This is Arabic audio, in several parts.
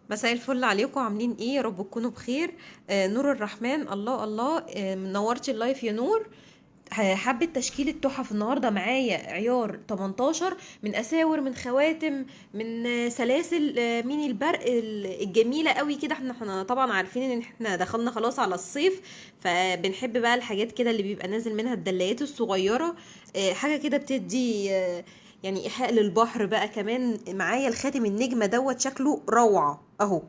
مساء الفل عليكم، عاملين ايه؟ يا رب تكونوا بخير. نور الرحمن، الله الله. منورتي اللايف يا نور. حبة تشكيلة تحف النهاردة معايا عيار 18، من أساور، من خواتم، من سلاسل، ميني البرق الجميلة قوي كده. احنا طبعا عارفين ان احنا دخلنا خلاص على الصيف، فبنحب بقى الحاجات كده اللي بيبقى نازل منها الدلايات الصغيرة. حاجة كده بتدي يعني إيحاء للبحر بقى. كمان معايا الخاتم النجمة دوت، شكله روعة اهو،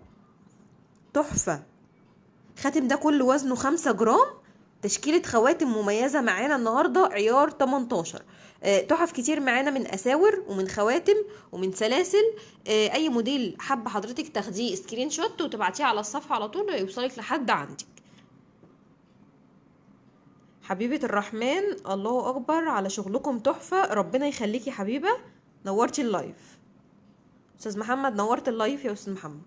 تحفة. خاتم ده كل وزنه 5 جرام. تشكيلة خواتم مميزة معانا النهاردة، عيار 18. تحف كتير معانا، من أساور ومن خواتم ومن سلاسل. أي موديل حابة حضرتك تاخديه سكرين شوت وتبعتيه على الصفحة على طول يوصلك لحد عندك. حبيبة الرحمن، الله أكبر على شغلكم، تحفة. ربنا يخليكي حبيبة، نورتي اللايف. أستاذ محمد، نورت اللايف يا أستاذ محمد.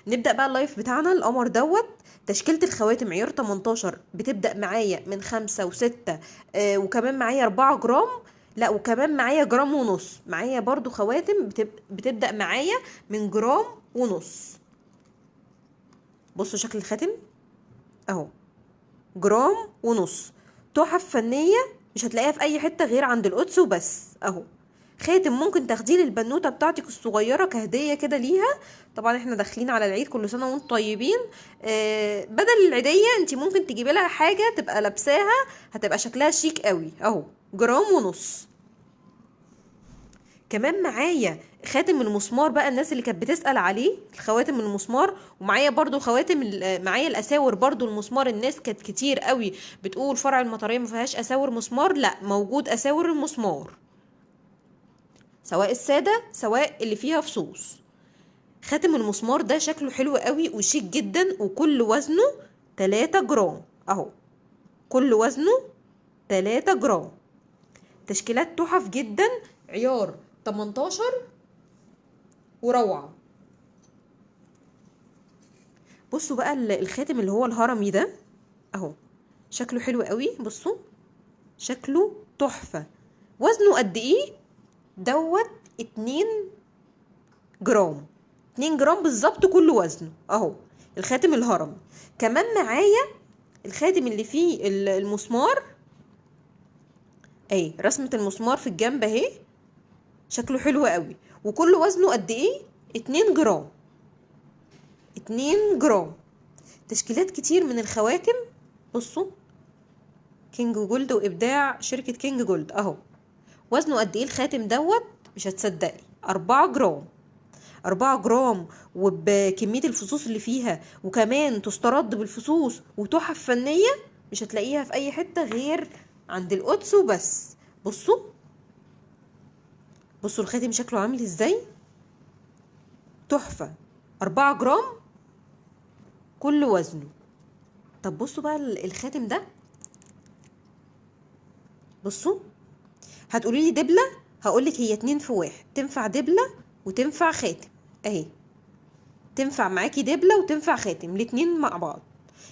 نبدأ بقى اللايف بتاعنا. القمر دوت، تشكيلة الخواتم عيار 18، بتبدأ معايا من 5 و6. وكمان معايا 4 جرام. لا، وكمان معايا جرام ونص. معايا برضو خواتم بتبدأ معايا من جرام ونص. بصوا شكل الخاتم اهو، جرام ونص. تحف فنية مش هتلاقيها في اي حتة غير عند القدس وبس اهو. خاتم ممكن تاخديه للبنوتة بتاعتك الصغيرة كهدية كده ليها. طبعا احنا داخلين على العيد، كل سنة وانتم طيبين. بدل العيدية انت ممكن تجيبي لها حاجة تبقى لابساها، هتبقى شكلها شيك قوي اهو. جرام ونص. كمان معايا خاتم المسمار بقى، الناس اللي كانت بتسأل عليه الخواتم المسمار. ومعايا برضو خواتم معايا الاساور برضو المسمار. الناس كانت كتير قوي بتقول فرع المطرية ما فيهاش اساور مسمار. لا، موجود اساور المسمار، سواء السادة سواء اللي فيها فصوص. خاتم المسمار ده شكله حلو قوي وشيك جدا، وكل وزنه 3 جرام اهو. كل وزنه 3 جرام. تشكيلات تحف جدا، عيار 18 وروعة. بصوا بقى الخاتم اللي هو الهرمي ده اهو، شكله حلو قوي. بصوا شكله تحفة. وزنه قد ايه دوت؟ 2 جرام. 2 جرام بالظبط كل وزنه اهو. الخاتم الهرمي. كمان معايا الخاتم اللي فيه المسمار، اهي رسمة المسمار في الجنب اهي. شكله حلو قوي. وكل وزنه قد ايه؟ 2 جرام. 2 جرام. تشكيلات كتير من الخواتم. بصوا، كينج جولد وابداع شركة كينج جولد اهو. وزنه قد ايه الخاتم دوت؟ مش هتصدقي، 4 جرام. 4 جرام، وبكمية الفصوص اللي فيها، وكمان تسترد بالفصوص، وتحف فنية مش هتلاقيها في اي حتة غير عند القدس وبس. بصوا، بصوا الخاتم شكله عامل ازاي، تحفة. 4 جرام كل وزنه. طب بصوا بقى الخاتم ده. بصوا، هتقولي لي دبلة، هقولك هي 2 في 1. تنفع دبلة وتنفع خاتم اهي. تنفع معاكي دبلة وتنفع خاتم، الاتنين مع بعض.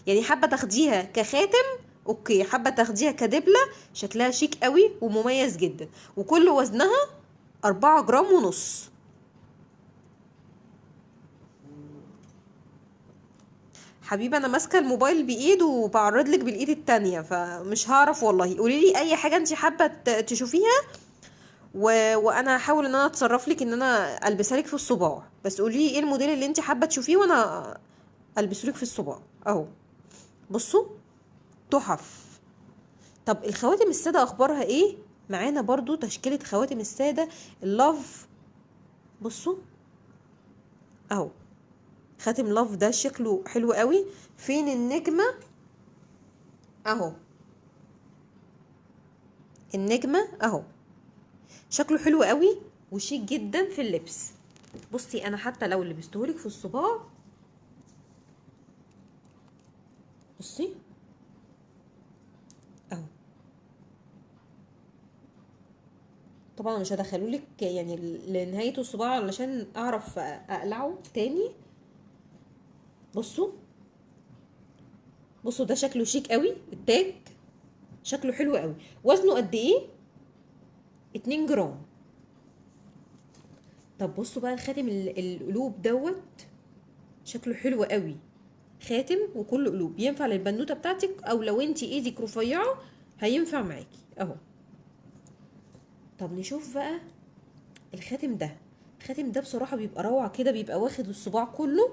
يعني حابة تاخديها كخاتم اوكي، حابة تاخديها كدبلة، شكلها شيك قوي ومميز جدا. وكل وزنها 4 جرام ونص. حبيبة، انا ماسكة الموبايل بايد وبعرض لك بالايد التانية، فمش هعرف والله. قولي لي اي حاجة انت حابة تشوفيها، وانا هحاول ان انا اتصرف لك ان انا البسها لك في الصباع. بس قولي لي ايه الموديل اللي انت حابة تشوفيه وانا البسه لك في الصباع اهو. بصوا، تحف. طب الخواتم السادة اخبارها ايه؟ معانا برضو تشكيلة خواتم السادة اللاف. بصوا اهو، خاتم لاف ده شكله حلو قوي. فين النجمة اهو؟ النجمة اهو. شكله حلو قوي وشيك جدا في اللبس. بصي انا حتى لو لبستهولك في الصباع، بصي اهو. طبعا مش هدخلولك يعني لنهاية الصباع علشان اعرف اقلعه تاني. بصوا، بصوا ده شكله شيك قوي. التاج شكله حلو قوي. وزنه قد ايه؟ 2 جرام. طب بصوا بقى الخاتم القلوب دوت. شكله حلو قوي. خاتم وكله قلوب، ينفع للبنوته بتاعتك او لو انتي ايدك رفيعه هينفع معاكي اهو. طب نشوف بقى الخاتم ده. الخاتم ده بصراحه بيبقى روعه كده، بيبقى واخد الصباع كله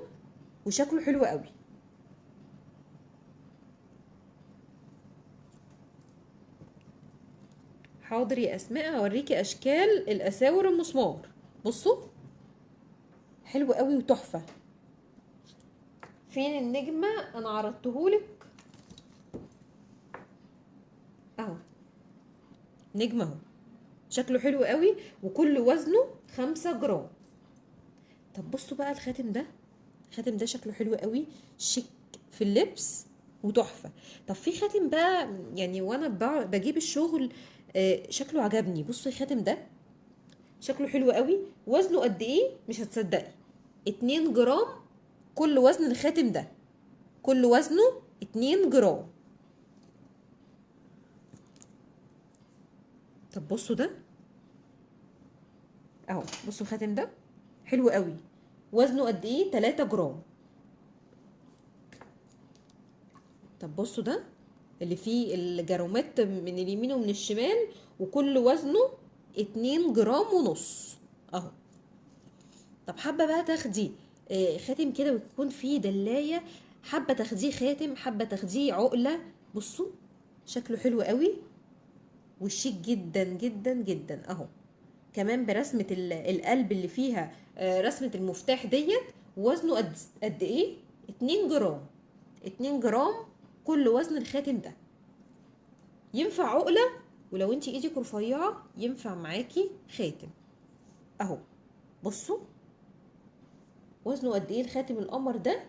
وشكله حلو قوي. حاضر يا اسماء، هوريكي اشكال الاساور المسمار. بصوا حلو قوي وتحفه. فين النجمه؟ انا عرضتهولك اهو. نجمه اهو، شكله حلو قوي وكل وزنه 5 جرام. طب بصوا بقى الخاتم ده. الخاتم ده شكله حلو قوي، شيك في اللبس وتحفه. طب في خاتم بقى يعني وانا بجيب الشغل شكله عجبني. بصوا الخاتم ده شكله حلو قوي، وزنه قد ايه مش هتصدقي، 2 جرام. كل وزن الخاتم ده كل وزنه 2 جرام. طب بصوا ده اهو، بصوا الخاتم ده حلو قوي، وزنه قد ايه، 3 جرام. طب بصوا ده اللي فيه الجارومات من اليمين ومن الشمال، وكل وزنه 2 جرام ونص اهو. طب حابة بقى تاخدي خاتم كده ويكون فيه دلاية، حابة تاخديه خاتم، حابة تاخديه عقلة. بصوا شكله حلو قوي وشيك جدا جدا جدا اهو. كمان برسمة القلب اللي فيها رسمة المفتاح ديت. وزنه قد ايه، 2 جرام. 2 جرام كل وزن الخاتم ده. ينفع عقلة، ولو انتي ايدك رفيعة ينفع معاكي خاتم اهو. بصوا وزنه قد ايه الخاتم القمر ده،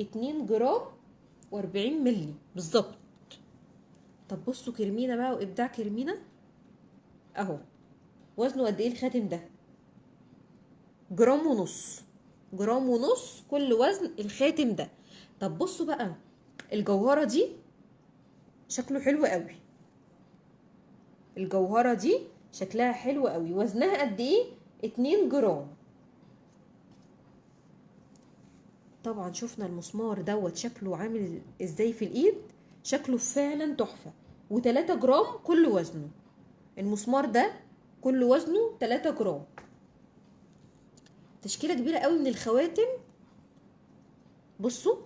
2 جرام و40 ملي بالظبط. طب بصوا كرمينة بقى وابداع كرمينة اهو. وزنه قد ايه الخاتم ده، جرام ونص. جرام ونص كل وزن الخاتم ده. طب بصوا بقى الجوهرة دي شكله حلو قوي. الجوهرة دي شكلها حلو قوي، وزنها قد ايه، 2 جرام. طبعا شفنا المسمار دوت شكله عامل ازاي في الايد، شكله فعلا تحفة. و3 جرام كل وزنه. المسمار ده كل وزنه 3 جرام. تشكيلة كبيرة قوي من الخواتم. بصوا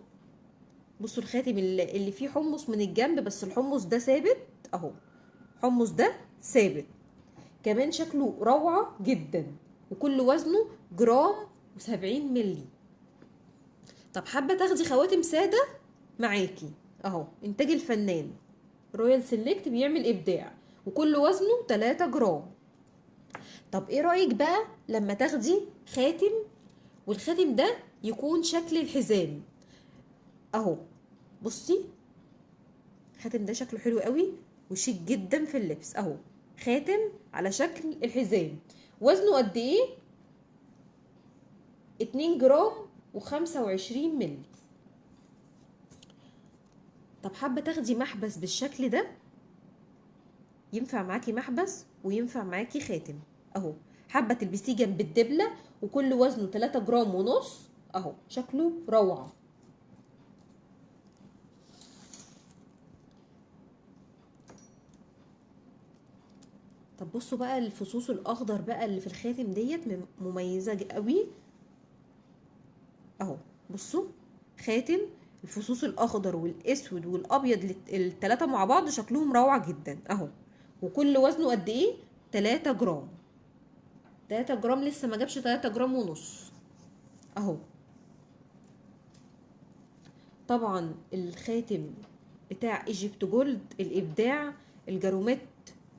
بصوا الخاتم اللي فيه حمص من الجنب، بس الحمص ده ثابت اهو. حمص ده ثابت. كمان شكله روعة جدا، وكل وزنه جرام و70 ملي. طب حابة تاخدي خواتم سادة معاكي اهو، انتاج الفنان رويال سيلكت بيعمل ابداع، وكل وزنه 3 جرام. طب ايه رأيك بقى لما تاخدي خاتم، والخاتم ده يكون شكل الحزام اهو. بصي الخاتم ده شكله حلو قوي وشيك جدا في اللبس اهو. خاتم على شكل الحزام، وزنه قد ايه، 2 جرام و25 ملي. طب حابة تاخدي محبس بالشكل ده، ينفع معاكي محبس وينفع معاكي خاتم اهو. حابة تلبسيه جنب الدبلة، وكل وزنه 3 جرام ونص اهو، شكله روعة. طب بصوا بقى الفصوص الاخضر بقى اللي في الخاتم ديت مميزة قوي اهو. بصوا خاتم الفصوص الاخضر والاسود والابيض التلاتة مع بعض شكلهم روعة جدا اهو. وكل وزنه قد ايه، 3 جرام. 3 جرام، لسه ما جابش 3 جرام ونص اهو. طبعا الخاتم بتاع ايجيبت جولد الابداع، الجارومات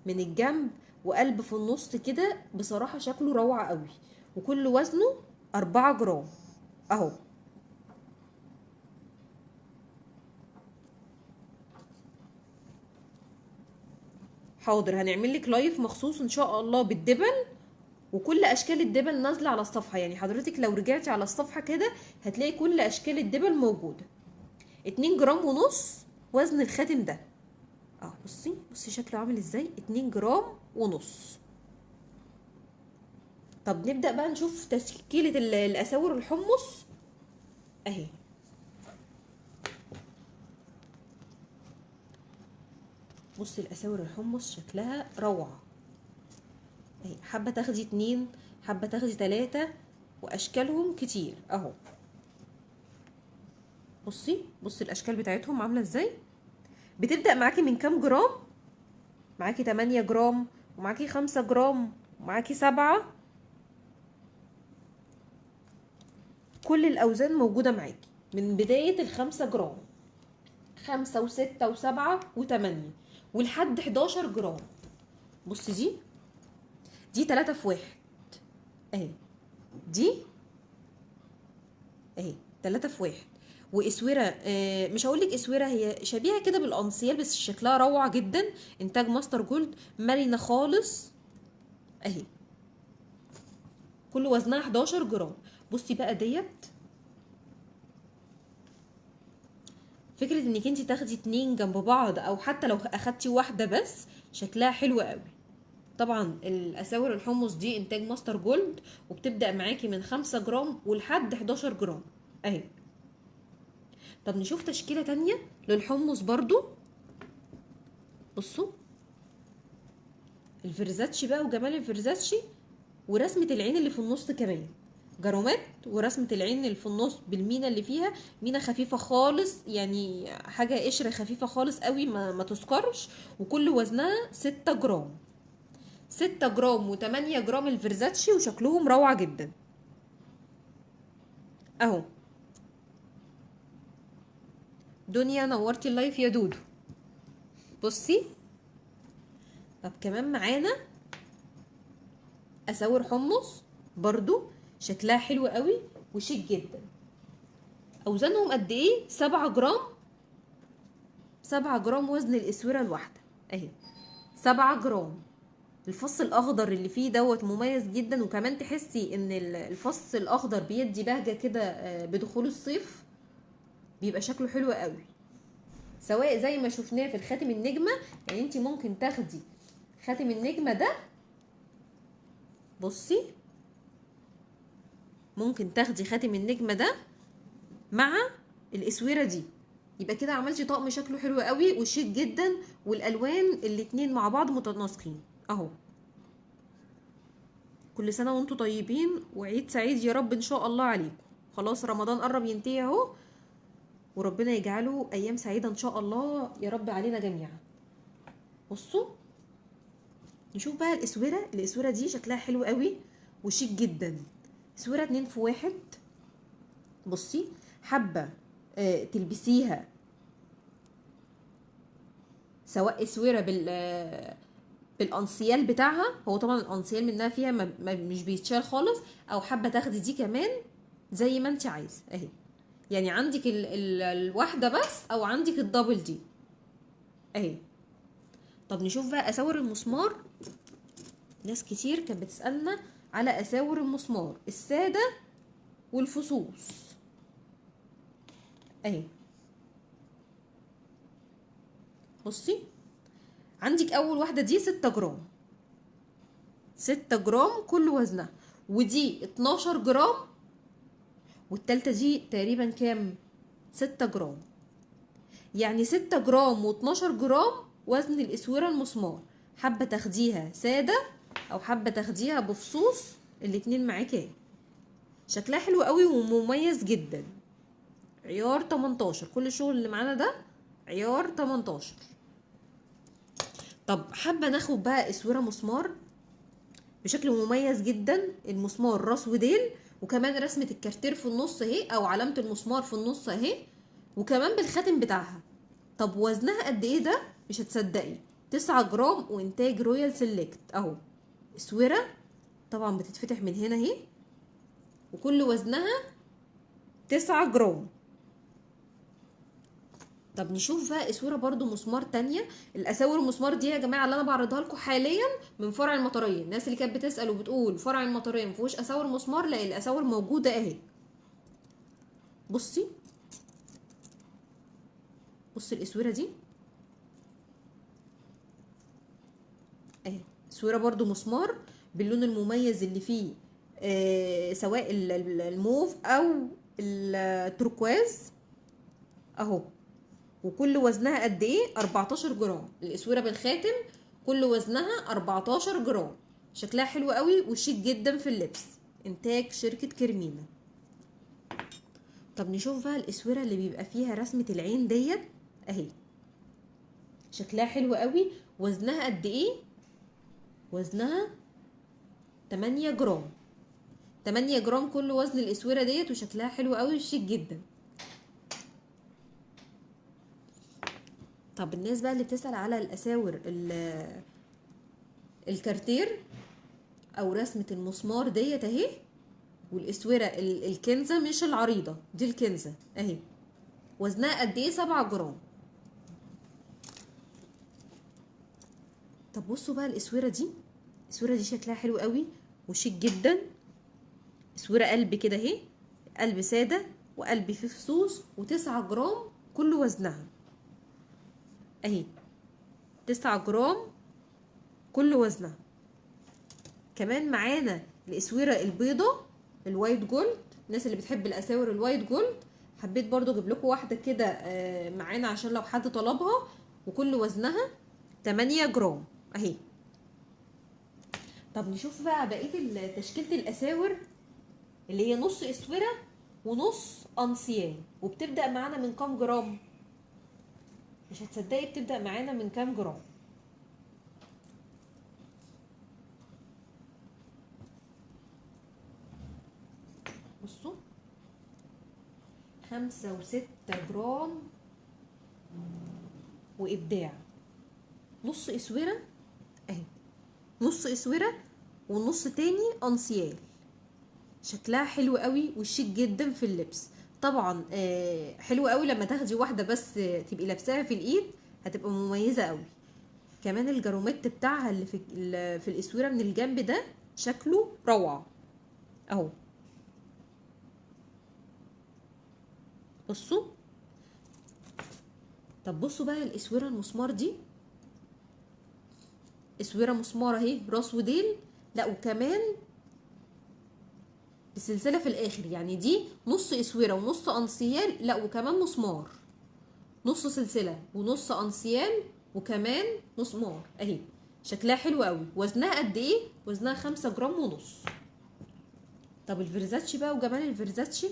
من الجنب وقلب في النص كده، بصراحة شكله روعة قوي. وكل وزنه 4 جرام اهو. حاضر هنعمل لك لايف مخصوص ان شاء الله بالدبل، وكل اشكال الدبل نازله على الصفحه. يعني حضرتك لو رجعتي على الصفحه كده هتلاقي كل اشكال الدبل موجوده. 2 جرام ونص وزن الخاتم ده اه. بصي شكله عامل ازاي، 2 جرام ونص. طب نبدا بقى نشوف تشكيله الاساور الحمص. اهي. بصي الاساور الحمص شكلها روعه اهي. حابه تاخدي 2، حابه تاخدي 3، واشكالهم كتير اهو. بصي الاشكال بتاعتهم عامله ازاي. بتبدا معاكي من كام جرام؟ معاكي 8 جرام، ومعاكي 5 جرام، ومعاكي 7. كل الاوزان موجوده معاكي من بدايه ال5 جرام، 5 و6 و7 و8 ولحد 11 جرام. بصي دي 3 في 1 اهي. دي اهي 3 في 1. واسوره مش هقول لك اسوره، هي شبيهه كده بالانسيال بس شكلها روعه جدا. انتاج ماستر جولد، مرنه خالص اهي. كل وزنها 11 جرام. بصي بقى ديت فكره انك انت تاخدي 2 جنب بعض، او حتى لو اخدتي واحده بس شكلها حلو قوي. طبعا الاساور الحمص دي انتاج ماستر جولد، وبتبدا معاكي من 5 جرام ولحد 11 جرام اهي. طب نشوف تشكيله تانية للحمص برضو. بصوا الفرزاتشي بقى وجمال الفرزاتشي، ورسمه العين اللي في النص كمان جارومات، ورسمه العين اللي في النص بالمينا اللي فيها مينا خفيفه خالص، يعني حاجه قشره خفيفه خالص قوي ما تسكرش. وكل وزنها 6 جرام. 6 جرام و8 جرام الفرزاتشي، وشكلهم روعه جدا اهو. دنيا نورتي اللايف يا دودو. بصي طب كمان معانا اساور حمص برضو شكلها حلو قوي وشيك جدا. اوزانهم قد ايه؟ 7 جرام. 7 جرام وزن الاسوره الواحده اهي. 7 جرام. الفص الاخضر اللي فيه دوت مميز جدا، وكمان تحسي ان الفص الاخضر بيدي بهجه كده بدخول الصيف، بيبقى شكله حلو قوي. سواء زي ما شفناه في الخاتم النجمه، يعني انت ممكن تاخدي خاتم النجمه ده. بصي ممكن تاخدي خاتم النجمه ده مع الاسوره دي، يبقى كده عملتي طقم شكله حلو قوي وشيك جدا، والالوان الاتنين مع بعض متناسقين اهو. كل سنه وانتم طيبين وعيد سعيد يا رب ان شاء الله عليكم. خلاص رمضان قرب ينتهي اهو، وربنا يجعله ايام سعيده ان شاء الله يا رب علينا جميعا. بصوا نشوف بقى الاسوره دي شكلها حلو قوي وشيك جدا. اسوره 2 في 1. بصي حابه تلبسيها سواء اسوره بالانسيال بتاعها، هو طبعا الانسيال منها فيها مش بيتشال خالص، او حابه تاخدي دي كمان زي ما انت عايزه اهي. يعني عندك الواحده بس، او عندك الدبل دي اهي. طب نشوف بقى اساور المسمار. ناس كتير كانت بتسالنا على اساور المسمار الساده والفصوص اهي. بصي عندك اول واحده دي 6 جرام. 6 جرام كل وزنها، ودي 12 جرام، والتالتة دي تقريبا كام؟ 6 جرام. يعني 6 جرام و12 جرام وزن الاسوره المسمار. حابه تاخديها ساده او حابه تاخديها بفصوص، الاتنين معاكي. شكلها حلو قوي ومميز جدا. عيار 18، كل الشغل اللي معانا ده عيار 18. طب حابه ناخد بقى اسوره مسمار بشكل مميز جدا. المسمار راس وديل، وكمان رسمه الكارتير في النص اهي، او علامه المسمار في النص اهي، وكمان بالخاتم بتاعها. طب وزنها قد ايه ده؟ مش هتصدقي، 9 جرام وانتاج رويال سيلكت اهو. اسوره طبعا بتتفتح من هنا اهي، وكل وزنها 9 جرام. طب نشوف بقى اسوره برضو مسمار تانية. الاساور المسمار دي يا جماعه اللي انا بعرضها لكم حاليا من فرع المطريه. الناس اللي كانت بتسال وبتقول فرع المطريه ما فيهوش اساور مسمار، لا الاساور موجوده اهي. بصي الاسوره دي اهي. اسوره برضو مسمار باللون المميز اللي فيه سواء الموف او التركواز اهو، وكل وزنها قد ايه؟ 14 جرام. الاسوره بالخاتم كل وزنها 14 جرام. شكلها حلو قوي وشيك جدا في اللبس. انتاج شركه كرمينا. طب نشوف بقى الاسوره اللي بيبقى فيها رسمه العين ديت اهي. شكلها حلو قوي. وزنها قد ايه؟ وزنها 8 جرام. 8 جرام كل وزن الاسوره ديت، وشكلها حلو قوي وشيك جدا. طب الناس بقى اللي بتسأل على الاساور الكارتير او رسمة المسمار ديت اهي، والاسورة الكنزة مش العريضة دي، الكنزة اهي. وزنها قد ايه؟ 7 جرام. طب بصوا بقى الاسورة دي. الاسورة دي شكلها حلو قوي وشيك جدا. اسورة قلب كده اهي، قلب سادة وقلب فيه فصوص، و9 جرام كل وزنها اهي. 9 جرام كل وزنها. كمان معانا الاسوره البيضه الوايت جولد. الناس اللي بتحب الاساور الوايت جولد، حبيت برضو اجيب لكم واحده كده معانا عشان لو حد طلبها. وكل وزنها 8 جرام اهي. طب نشوف بقى بقيه تشكيله الاساور اللي هي نص اسوره ونص انسيان. وبتبدا معانا من كام جرام؟ مش هتصدقي بتبدا معانا من كام جرام. بصوا 5 و6 جرام وابداع. نص اسوره اهي، نص اسوره ونص تاني انسيال. شكلها حلو قوي وشيك جدا في اللبس. طبعا حلو قوي لما تاخدي واحده بس تبقي لابساها في الايد، هتبقى مميزه قوي. كمان الجاروميت بتاعها اللي في الاسوره من الجنب ده شكله روعه اهو. بصوا. طب بصوا بقى الاسوره المسمار دي. اسوره مسمار اهي، راس وديل. لا وكمان بسلسله في الاخر، يعني دي نص اسوره ونص انسيال، لا وكمان مسمار. نص سلسله ونص انسيال وكمان مسمار اهي. شكلها حلو قوي. وزنها قد ايه؟ وزنها 5 جرام ونص. طب الفيرزاتشي بقى وجمال الفيرزاتشي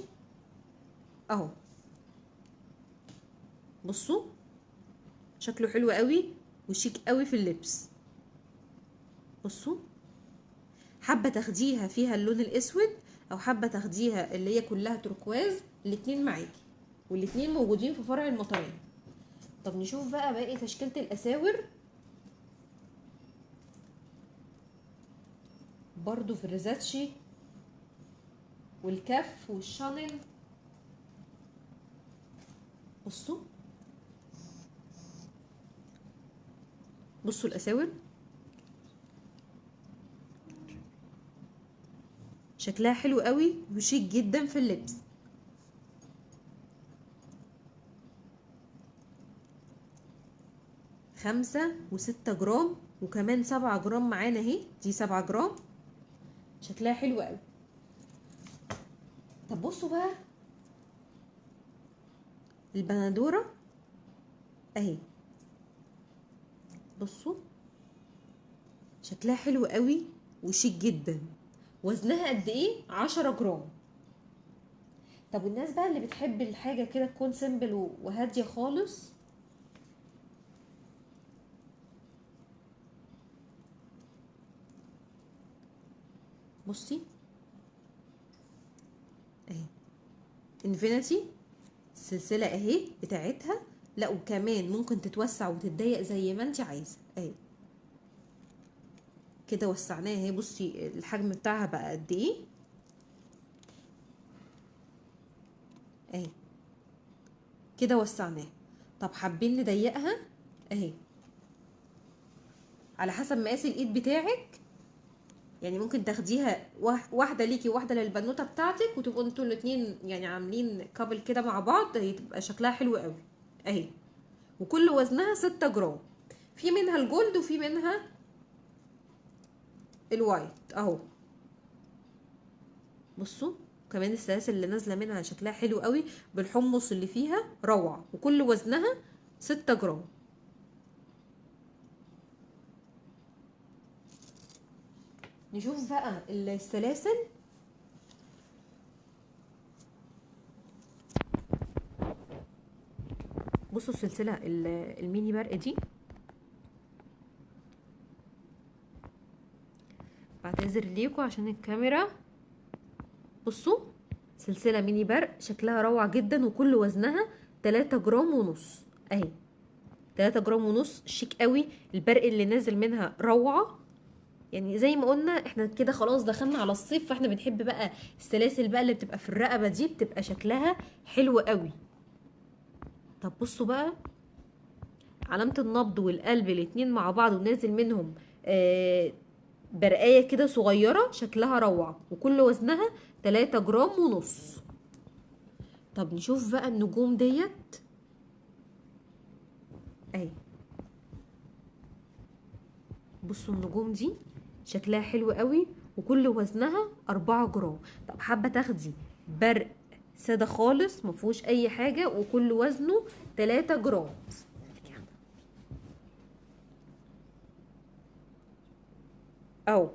اهو. بصوا شكله حلو قوي وشيك قوي في اللبس. بصوا، حابه تاخديها فيها اللون الاسود او حابه تاخديها اللي هي كلها تركواز، الاتنين معاكي، والاتنين موجودين في فرع المطريه. طب نشوف بقى باقي تشكيله الاساور. برضو في الريزاتشي والكف والشانل. بصوا. بصوا الاساور شكلها حلو قوي وشيك جدا في اللبس. خمسة و6 جرام وكمان 7 جرام معانا اهي. دي 7 جرام. شكلها حلو قوي. طب بصوا بقى البندورة اهي. بصوا شكلها حلو قوي وشيك جدا. وزنها قد ايه؟ 10 جرام. طب الناس بقى اللي بتحب الحاجة كده تكون سيمبل وهادية خالص، بصي اهي انفينيتي السلسلة اهي بتاعتها. لا وكمان ممكن تتوسع وتتضيق زي ما انت عايزة اهي. كده وسعناها اهي. بصي الحجم بتاعها بقى قد ايه اهي. كده وسعناها. طب حابين نضيقها اهي على حسب مقاس الايد بتاعك. يعني ممكن تاخديها واحده ليكي وواحده للبنوته بتاعتك، وتبقوا انتوا الاتنين يعني عاملين كابل كده مع بعض. هي تبقى شكلها حلو قوي اهي. وكل وزنها 6 جرام. في منها الجولد وفي منها الوايت اهو. بصوا كمان السلاسل اللي نازله منها شكلها حلو قوي، بالحمص اللي فيها روعه، وكل وزنها 6 جرام. نشوف بقى السلاسل. بصوا السلسله الميني برق دي، بعتذر ليكم عشان الكاميرا. بصوا سلسله ميني برق شكلها روعه جدا، وكل وزنها 3 جرام ونص اهي. 3 جرام ونص شيك قوي. البرق اللي نازل منها روعه. يعني زي ما قلنا احنا كده خلاص دخلنا على الصيف، فاحنا بنحب بقى السلاسل بقى اللي بتبقى في الرقبه دي، بتبقى شكلها حلو قوي. طب بصوا بقى علامه النبض والقلب الاتنين مع بعض، ونازل منهم برقايه كده صغيره شكلها روعه، وكل وزنها 3 جرام ونص. طب نشوف بقى النجوم ديت اهي. بصوا النجوم دي شكلها حلو قوي، وكل وزنها 4 جرام. طب حابه تاخدي برق ساده خالص مفهوش اي حاجه، وكل وزنه 3 جرام اهو.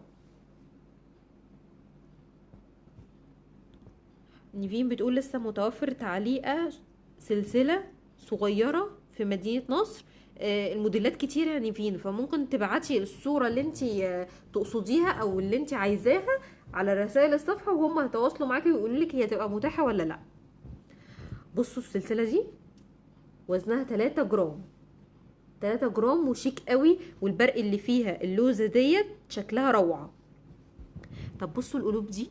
نيفين بتقول لسه متوفر تعليقه سلسله صغيره في مدينه نصر. الموديلات كتير يا نيفين، فممكن تبعتي الصوره اللي انت تقصديها او اللي انت عايزاها على رسائل الصفحه، وهم هيتواصلوا معاكي ويقولوا لك هي تبقى متاحه ولا لا. بصوا السلسله دي وزنها 3 جرام. 3 جرام وشيك قوي، والبرق اللي فيها اللوزه ديت شكلها روعه. طب بصوا القلوب دي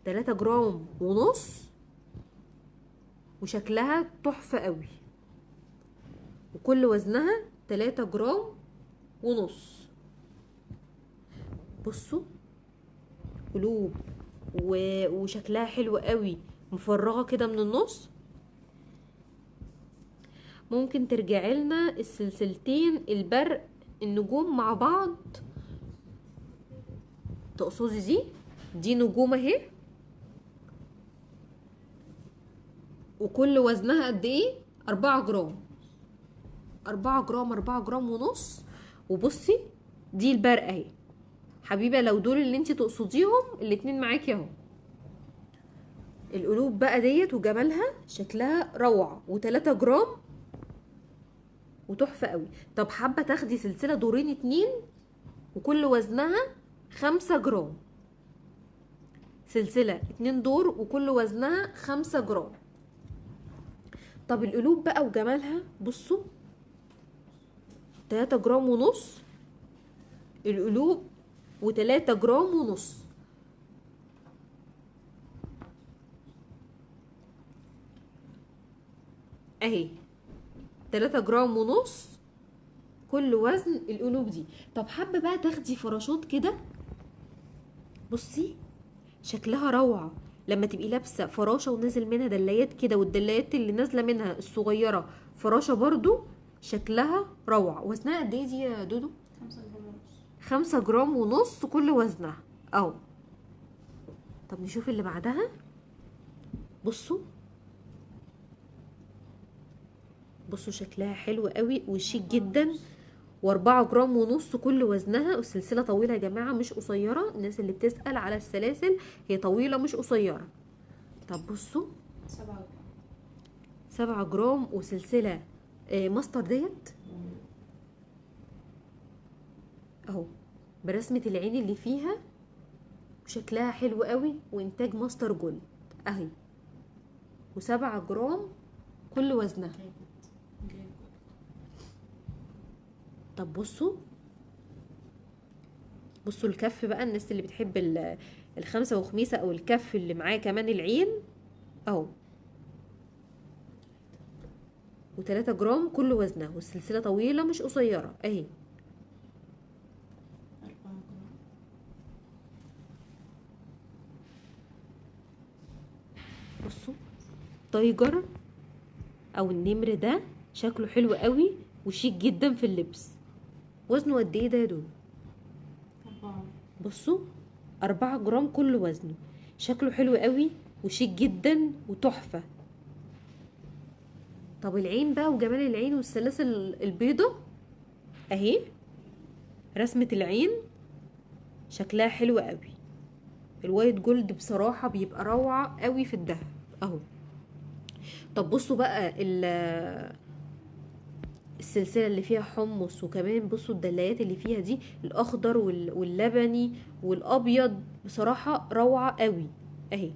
3 جرام ونص، وشكلها تحفه قوي، وكل وزنها 3 جرام ونص. بصوا قلوب وشكلها حلو قوي، مفرغه كده من النص. ممكن ترجعي لنا السلسلتين البرق النجوم مع بعض تقصدي دي نجوم اهي، وكل وزنها قد ايه؟ 4 جرام. 4 جرام 4 جرام ونص. وبصي دي البرق اهي حبيبه، لو دول اللي انت تقصديهم الاتنين معاكي اهو. القلوب بقى ديت وجمالها شكلها روعه، و3 جرام وتحفه قوي. طب حابه تاخدي سلسله دورين 2 وكل وزنها 5 جرام. سلسله 2 دور وكل وزنها 5 جرام. طب القلوب بقى وجمالها بصوا 3 جرام ونص القلوب، و3 جرام ونص اهي. 3 جرام ونص كل وزن القلوب دي. طب حابه بقى تاخدي فراشات كده، بصي شكلها روعه. لما تبقي لابسه فراشه ونازل منها دلايات كده، والدلايات اللي نازله منها الصغيره فراشه برضو شكلها روعه. وزنها قد ايه دي يا دودو؟ 5 جرام ونص كل وزنها اهو. طب نشوف اللي بعدها. بصوا بصوا شكلها حلو قوي وشيك جدا، و4 جرام ونص كل وزنها. والسلسله طويله يا جماعه مش قصيره، الناس اللي بتسال على السلاسل هي طويله مش قصيره. طب بصوا 7 جرام وسلسله ماستر ديت اهو، برسمه العين اللي فيها، وشكلها حلو قوي، وانتاج ماستر جولد اهي، و7 جرام كل وزنها. طب بصوا الكف بقى، الناس اللي بتحب الخمسة وخميسة او الكف اللي معاه كمان العين اهو، و3 جرام كل وزنها، والسلسلة طويلة مش قصيرة اهي. بصوا تايجر او النمر ده شكله حلو قوي وشيك جدا في اللبس. وزنه قد ايه ده يا دول؟ بصوا 4 جرام كل وزنه. شكله حلو قوي وشيك جدا وتحفة. طب العين بقى وجمال العين والسلاسل البيضة اهي، رسمة العين شكلها حلو قوي. الوايت جولد بصراحة بيبقى روعة قوي في الدهب اهو. طب بصوا بقى السلسلة اللي فيها حمص، وكمان بصوا الدلايات اللي فيها دي، الاخضر واللبني والابيض، بصراحة روعة قوي اهي.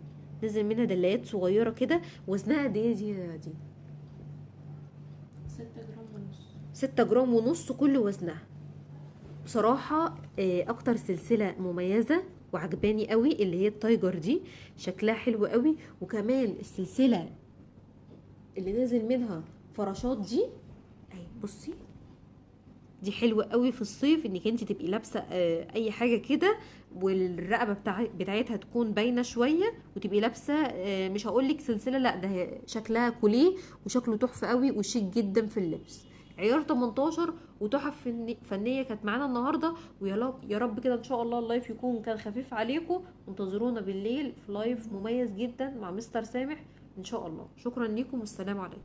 نزل منها دلايات صغيرة كده. وزنها قد ايه دي يا دي؟ 6 جرام ونص. 6 جرام ونص كل وزنها. بصراحة اكتر سلسلة مميزة وعجباني قوي اللي هي التايجر دي، شكلها حلو قوي. وكمان السلسلة اللي نازل منها فراشات دي اهي، بصي دي حلوة قوي في الصيف، انك انت تبقي لابسة اي حاجة كده، والرقبة بتاعتها تكون باينة شوية، وتبقي لابسة مش هقولك سلسلة، لا ده شكلها كوليه وشكله تحفة قوي وشيك جدا في اللبس. عيار 18 وتحف فنية كانت معانا النهاردة. يا رب كده ان شاء الله اللايف يكون كان خفيف عليكم. انتظرونا بالليل في لايف مميز جدا مع مستر سامح ان شاء الله. شكرا لكم والسلام عليكم.